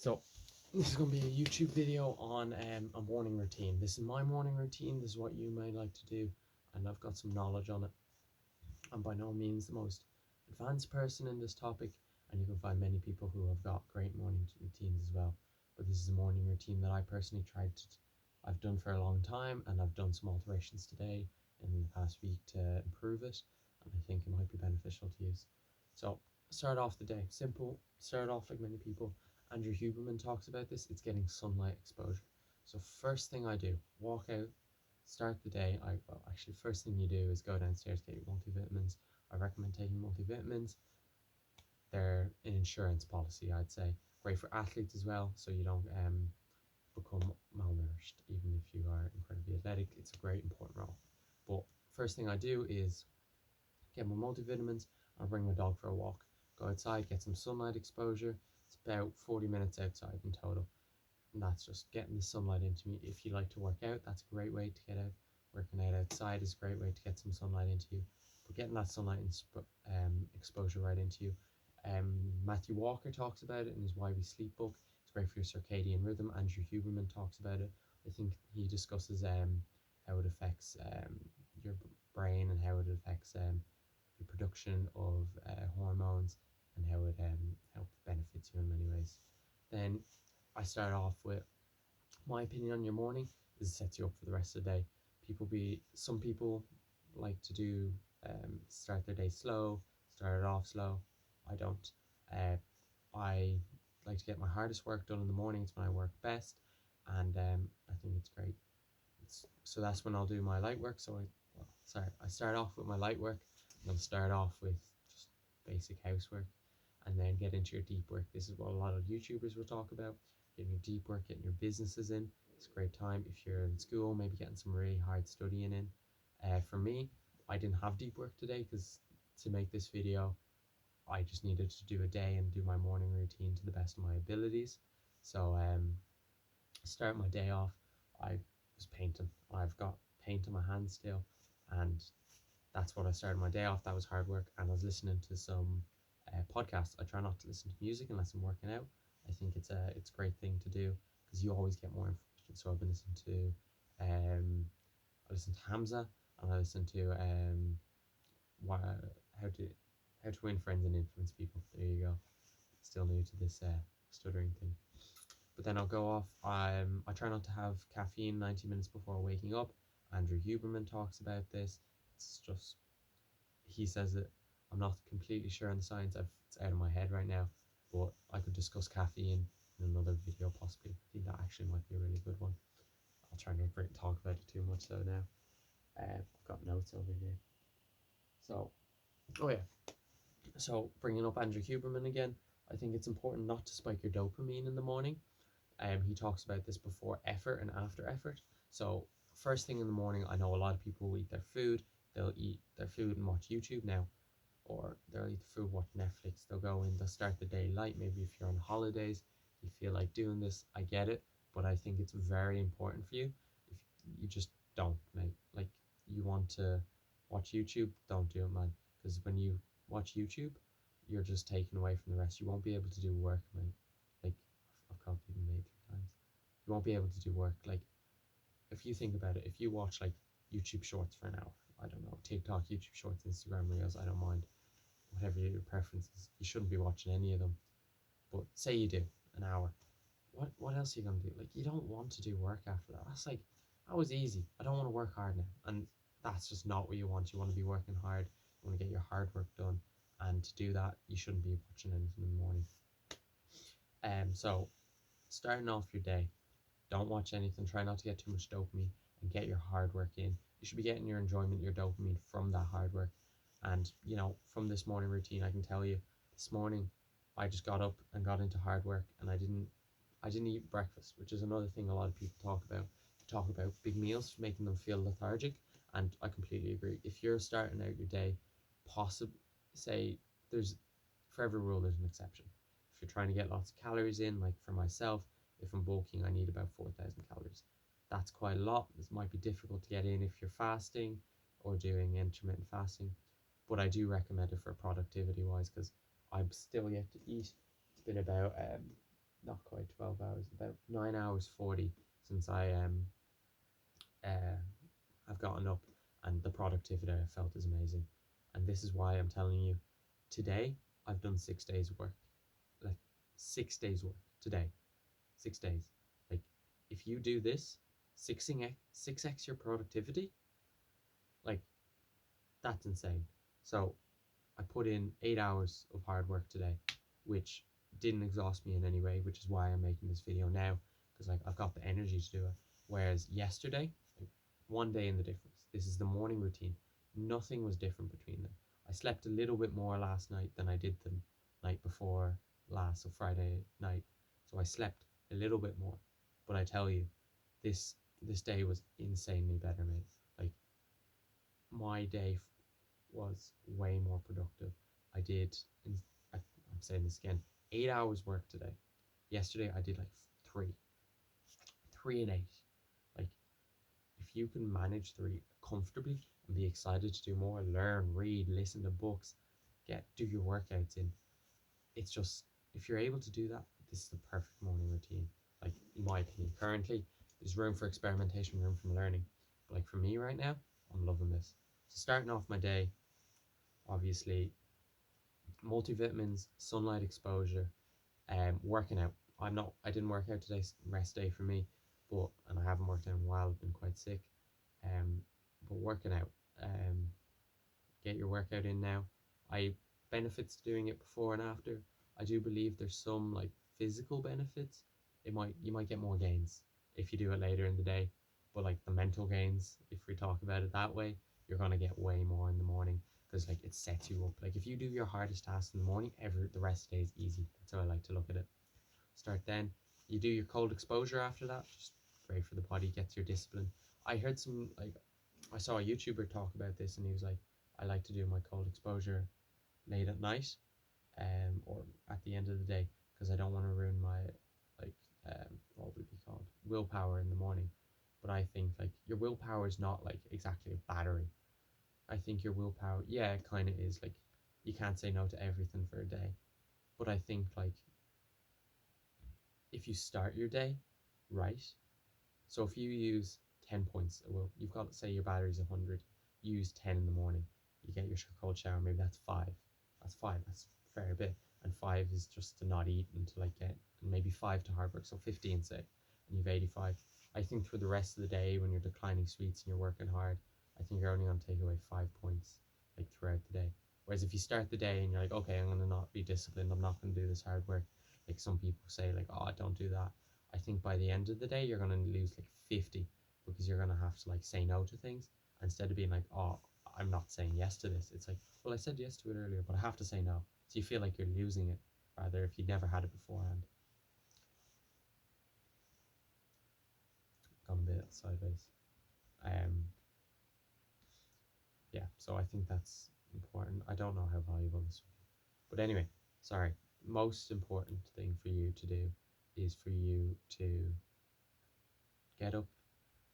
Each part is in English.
So this is going to be a YouTube video on a morning routine. This is my morning routine. This is what you might like to do, and I've got some knowledge on it. I'm by no means the most advanced person in this topic, and you can find many people who have got great morning routines as well. But this is a morning routine that I personally I've done for a long time, and I've done some alterations today in the past week to improve it, and I think it might be beneficial to use. So start off the day simple. Start off like many people. Andrew Huberman talks about this. It's getting sunlight exposure. So first thing I do, walk out, start the day. Actually, first thing you do is go downstairs, get your multivitamins. I recommend taking multivitamins. They're an insurance policy, I'd say. Great for athletes as well, so you don't become malnourished, even if you are incredibly athletic. It's a great important role. But first thing I do is get my multivitamins and bring my dog for a walk. Go outside, get some sunlight exposure. It's about 40 minutes outside in total. And that's just getting the sunlight into me. If you like to work out, that's a great way to get out. Working out outside is a great way to get some sunlight into you. But getting that sunlight exposure right into you. Matthew Walker talks about it in his Why We Sleep book. It's great for your circadian rhythm. Andrew Huberman talks about it. I think he discusses how it affects your brain and how it affects your production of hormones and how it helps benefits you in many ways. Then I start off with my opinion on your morning is it sets you up for the rest of the day. Some people like to do start their day slow, start it off slow. I don't. Uh, I like to get my hardest work done in the morning. It's when I work best, and I think it's great. So that's when I'll do my light work. I start off with my light work. And I'll start off with just basic housework, and then get into your deep work. This is what a lot of YouTubers will talk about: getting your deep work, getting your businesses in. It's a great time if you're in school, maybe getting some really hard studying in. For me, I didn't have deep work today because to make this video, I just needed to do a day and do my morning routine to the best of my abilities. So start my day off. I was painting. I've got paint on my hands still, and that's what I started my day off. That was hard work, and I was listening to some podcasts. I try not to listen to music unless I'm working out. I think it's a great thing to do because you always get more information. So I've been listening to I listened to Hamza, and I listened to why, how to how to win friends and influence people. There you go. Still new to this stuttering thing. But then I'll go off. I try not to have caffeine 90 minutes before waking up. Andrew Huberman talks about this. It's just he says it. I'm not completely sure on the science. It's out of my head right now, but I could discuss caffeine in another video possibly. I think that actually might be a really good one. I'll try not to talk about it too much though now. I've got notes over here. So, oh yeah. So bringing up Andrew Huberman again, I think it's important not to spike your dopamine in the morning. He talks about this before effort and after effort. So first thing in the morning, I know a lot of people will eat their food. They'll eat their food and watch YouTube now, or they'll eat the food, watch Netflix. They'll go in, they'll start the day light. Maybe if you're on holidays, you feel like doing this. I get it, but I think it's very important for you. If you just don't, mate, like you want to watch YouTube, don't do it, man. Because when you watch YouTube, you're just taken away from the rest. You won't be able to do work, mate. Like I've called people mate 3 times. You won't be able to do work. Like if you think about it, if you watch like YouTube Shorts for an hour, I don't know, TikTok, YouTube Shorts, Instagram Reels, I don't mind, whatever your preference is. You shouldn't be watching any of them. But say you do an hour, what else are you gonna do? Like you don't want to do work after that. That's like that was easy. I don't want to work hard now, and that's just not what you want. You want to be working hard. You want to get your hard work done, and to do that, you shouldn't be watching anything in the morning. So starting off your day, don't watch anything. Try not to get too much dopamine and get your hard work in. You should be getting your enjoyment, your dopamine from that hard work. And from this morning routine, I can tell you, this morning I just got up and got into hard work, and I didn't eat breakfast, which is another thing a lot of people talk about. They talk about big meals making them feel lethargic, and I completely agree. If you're starting out your day, possibly say there's for every rule there's an exception. If you're trying to get lots of calories in, like for myself, if I'm bulking, I need about 4,000 calories. That's quite a lot. This might be difficult to get in if you're fasting or doing intermittent fasting, but I do recommend it for productivity wise because I'm still yet to eat. It's been about not quite 12 hours, about 9 hours 40 since uh, I've gotten up, and the productivity I felt is amazing. And this is why I'm telling you today I've done 6 days work. Like 6 days work today. 6 days. Like if you do this, 6x your productivity, like that's insane. So I put in 8 hours of hard work today, which didn't exhaust me in any way, which is why I'm making this video now, because like I've got the energy to do it. Whereas yesterday, like, one day in the difference. This is the morning routine. Nothing was different between them. I slept a little bit more last night than I did the night before last, so Friday night. So I slept a little bit more. But I tell you, this this day was insanely better, mate. Like my day was way more productive. I did, I'm saying this again, 8 hours work today. Yesterday I did like three, 3 and 8. Like if you can manage three comfortably and be excited to do more, learn, read, listen to books, do your workouts in, it's just, if you're able to do that, this is the perfect morning routine. Like in my opinion, currently there's room for experimentation, room for learning. But like for me right now, I'm loving this. So starting off my day, obviously multivitamins, sunlight exposure, working out. I didn't work out today, rest day for me, and I haven't worked out in a while. I've been quite sick. Um, but working out, um, get your workout in now. I benefits to doing it before and after. I do believe there's some like physical benefits. You might get more gains if you do it later in the day, but like the mental gains, if we talk about it that way, you're gonna get way more in the morning because like it sets you up. Like if you do your hardest task in the morning, the rest of the day is easy. That's how I like to look at it. Start then. You do your cold exposure after that. Just great for the body, gets your discipline. I heard I saw a YouTuber talk about this, and he was like, I like to do my cold exposure late at night, or at the end of the day, because I don't want to ruin my like what would it be called, willpower in the morning. But I think like your willpower is not like exactly a battery. I think your willpower, yeah, it kind of is. Like you can't say no to everything for a day, but I think like if you start your day right, so if you use 10 points, well, you've got, say your battery's 100, you use 10 in the morning, you get your cold shower, maybe that's 5. That's 5, that's a fair bit. And 5 is just to not eat and to like get, and maybe 5 to hard work, so 15 say, and you've 85. I think for the rest of the day when you're declining sweets and you're working hard, I think you're only going to take away 5 points like throughout the day. Whereas if you start the day and you're like, okay, I'm going to not be disciplined, I'm not going to do this hard work, like some people say like, oh, don't do that. I think by the end of the day, you're going to lose like 50 because you're going to have to like say no to things instead of being like, oh, I'm not saying yes to this. It's like, well, I said yes to it earlier, but I have to say no. So you feel like you're losing it rather if you never had it beforehand. Gone a bit sideways. Um, yeah, so I think that's important. I don't know how valuable this will be. But anyway, sorry. Most important thing for you to do is for you to get up.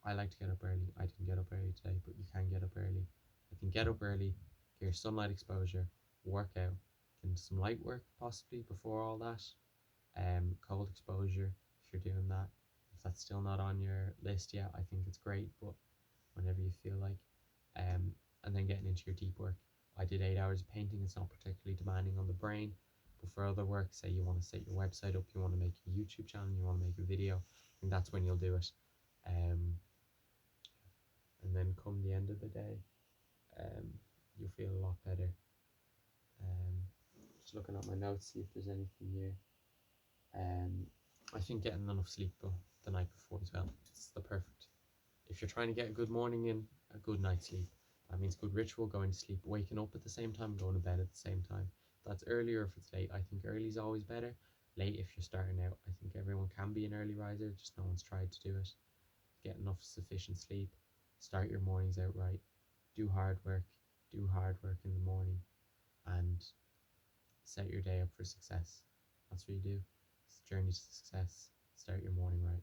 I like to get up early. I didn't get up early today, but you can get up early. I can get up early, get your sunlight exposure, work out, can do some light work possibly before all that. Cold exposure if you're doing that. If that's still not on your list yet, I think it's great, but whenever you feel like. Um, and then getting into your deep work. I did 8 hours of painting. It's not particularly demanding on the brain, but for other work, say you want to set your website up, you want to make a YouTube channel, you want to make a video, I think that's when you'll do it. Um, and then come the end of the day, um, you'll feel a lot better. Um, just looking at my notes, see if there's anything here. I think getting enough sleep the night before as well. It's the perfect. If you're trying to get a good morning in, a good night's sleep. That means good ritual, going to sleep, waking up at the same time, going to bed at the same time. That's earlier if it's late. I think early is always better. Late if you're starting out. I think everyone can be an early riser, just no one's tried to do it. Get enough sufficient sleep. Start your mornings out right. Do hard work. Do hard work in the morning and set your day up for success. That's what you do. It's a journey to success. Start your morning right.